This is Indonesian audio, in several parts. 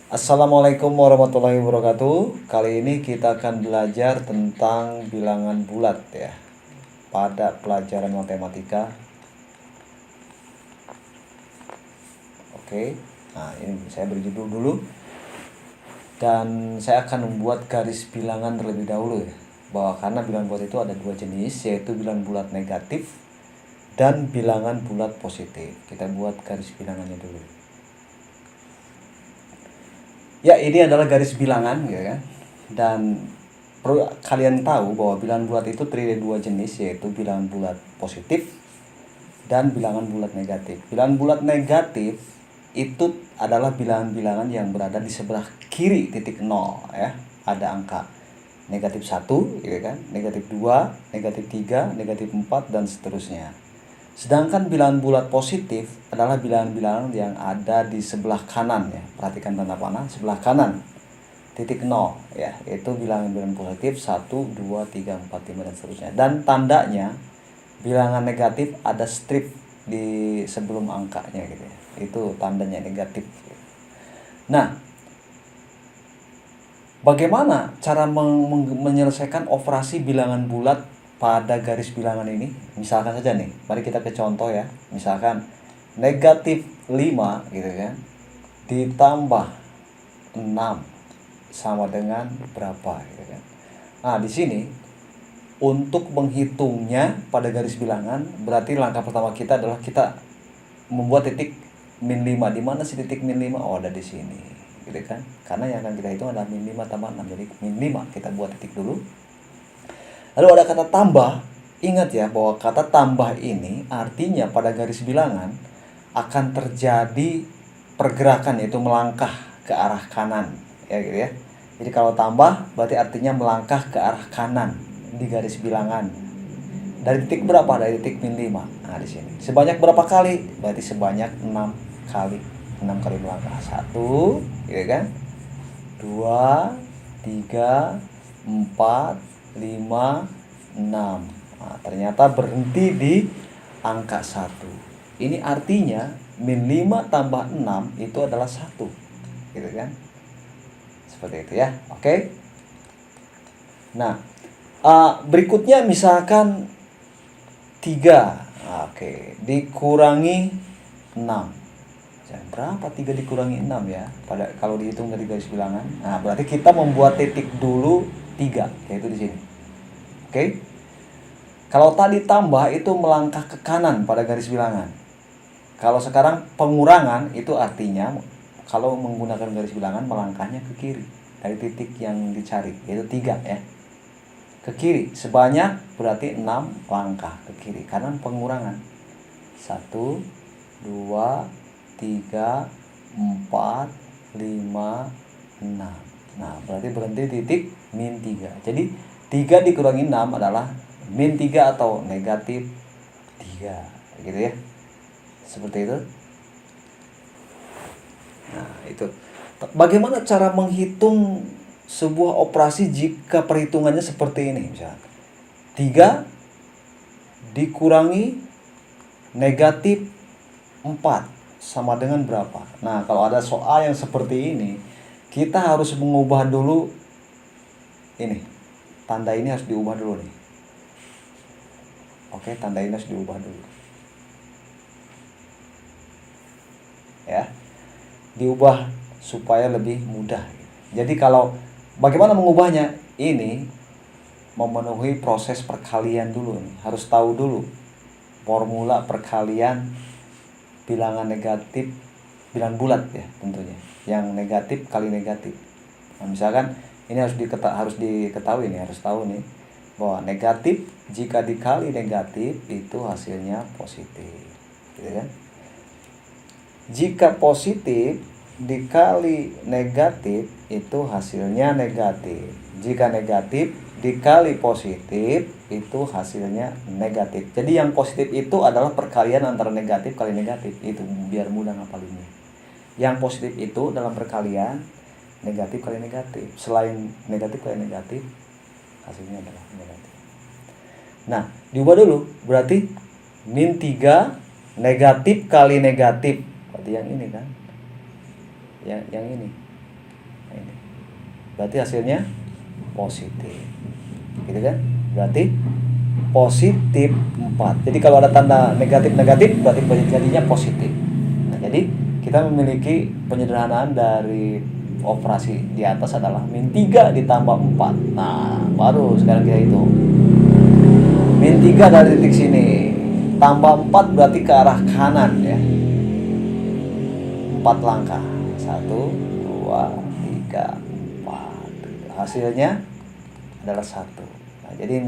Assalamualaikum warahmatullahi wabarakatuh. Kali ini kita akan belajar tentang bilangan bulat ya pada pelajaran matematika. Oke, nah ini saya beri judul dulu dan saya akan membuat garis bilangan terlebih dahulu ya, bahwa karena bilangan bulat itu ada dua jenis, yaitu bilangan bulat negatif dan bilangan bulat positif. Kita buat garis bilangannya dulu. Ya, ini adalah garis bilangan ya kan. Dan perlu kalian tahu bahwa bilangan bulat itu terdiri dari dua jenis, yaitu bilangan bulat positif dan bilangan bulat negatif. Bilangan bulat negatif itu adalah bilangan-bilangan yang berada di sebelah kiri titik nol ya. Ada angka negatif 1 gitu kan, negatif 2, negatif 3, negatif 4 dan seterusnya. Sedangkan bilangan bulat positif adalah bilangan-bilangan yang ada di sebelah kanan ya. Perhatikan tanda panah, sebelah kanan titik nol ya, yaitu bilangan-bilangan positif 1, 2, 3, 4, 5 dan seterusnya. Dan tandanya bilangan negatif ada strip di sebelum angkanya gitu ya. Itu tandanya negatif. Nah, bagaimana cara menyelesaikan operasi bilangan bulat pada garis bilangan ini? Misalkan saja nih, mari kita ke contoh ya. Misalkan negatif 5 gitu kan, ditambah 6 sama dengan berapa gitu kan. Nah, di sini untuk menghitungnya pada garis bilangan, berarti langkah pertama kita adalah kita membuat titik min 5. Di mana sih titik min 5? Oh, ada di sini gitu kan. Karena yang akan kita hitung adalah min 5 tambah 6. Jadi min 5 kita buat titik dulu. Lalu ada kata tambah. Ingat ya bahwa kata tambah ini artinya pada garis bilangan akan terjadi pergerakan, yaitu melangkah ke arah kanan ya gitu ya. Jadi kalau tambah berarti artinya melangkah ke arah kanan di garis bilangan. Dari titik berapa? Dari titik min 5. Nah, di sini. Sebanyak berapa kali? Berarti sebanyak 6 kali. 6 kali melangkah. 1 gitu kan. 2, 3, 4, 5, 6. Nah, ternyata berhenti di angka 1. Ini artinya min 5 tambah 6 itu adalah 1. Gitu kan? Seperti itu ya. Oke. Nah, berikutnya misalkan 3. Oke, dikurangi 6. Berapa 3 dikurangi 6 ya? Pada kalau dihitung dari garis bilangan. Nah, berarti kita membuat titik dulu 3, yaitu di sini. Oke. Kalau tadi tambah itu melangkah ke kanan pada garis bilangan. Kalau sekarang pengurangan itu artinya kalau menggunakan garis bilangan melangkahnya ke kiri dari titik yang dicari, yaitu 3 ya. Ke kiri sebanyak berarti 6 langkah ke kiri, kanan pengurangan. 1, 2, 3, 4, 5, 6. Nah, berarti berhenti titik min 3. Jadi 3 dikurangi 6 adalah min 3 atau negatif 3. Gitu ya. Seperti itu. Nah, itu. Bagaimana cara menghitung sebuah operasi jika perhitungannya seperti ini? Misalnya 3 dikurangi negatif 4 sama dengan berapa? Nah, kalau ada soal yang seperti ini, kita harus mengubah dulu ini. Tanda ini harus diubah dulu nih. Oke, tanda ini harus diubah dulu. Ya. Diubah supaya lebih mudah. Jadi kalau bagaimana mengubahnya? Ini memenuhi proses perkalian dulu nih. Harus tahu dulu formula perkalian bilangan negatif, bilangan bulat ya tentunya. Yang negatif kali negatif. Nah, misalkan ini harus diketahui nih, harus tahu nih bahwa negatif jika dikali negatif itu hasilnya positif. Gitu kan? Jika positif dikali negatif itu hasilnya negatif. Jika negatif dikali positif itu hasilnya negatif. Jadi yang positif itu adalah perkalian antara negatif kali negatif. Itu biar mudah ngapalinnya. Yang positif itu dalam perkalian negatif kali negatif. Selain negatif kali negatif, hasilnya adalah negatif. Nah, diubah dulu. Berarti min 3 negatif kali negatif. Berarti yang ini kan. Yang ini. berarti hasilnya positif. Gitu kan? Berarti positif 4. Jadi kalau ada tanda negatif-negatif berarti jadinya positif. Nah, jadi kita memiliki penyederhanaan dari operasi di atas adalah min 3 ditambah 4. Nah, baru sekarang kita hitung. Min 3 dari titik sini tambah 4 berarti ke arah kanan ya. 4 langkah. 1, 2, 3, 4. Hasilnya adalah 1. Nah, jadi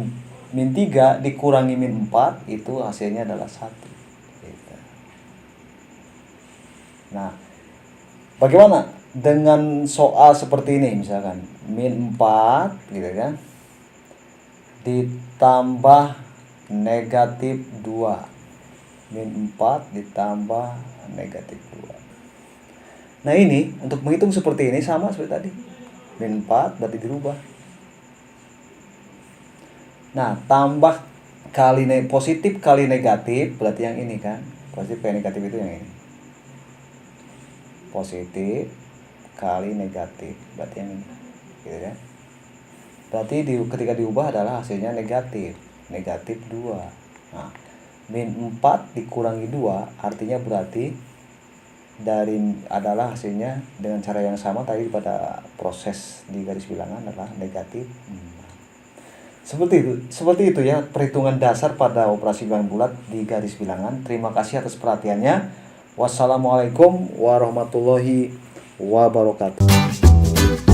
min 3 dikurangi min 4 itu hasilnya adalah 1. Gitu. Nah, bagaimana dengan soal seperti ini misalkan min 4 gitu kan ditambah negatif 2. Min 4 ditambah negatif 2. Nah, ini untuk menghitung seperti ini sama seperti tadi. Min 4 berarti dirubah. Nah, tambah kali positif kali negatif berarti yang ini kan. Positif kali negatif itu yang ini. Positif kali negatif berarti yang ini. Gitu kan? Berarti ketika diubah adalah hasilnya negatif 2. Nah, min 4 dikurangi 2 artinya berarti adalah hasilnya dengan cara yang sama tadi pada proses di garis bilangan adalah negatif 4. Seperti itu ya perhitungan dasar pada operasi bilangan bulat di garis bilangan. Terima kasih atas perhatiannya. Wassalamualaikum warahmatullahi wabarakatuh.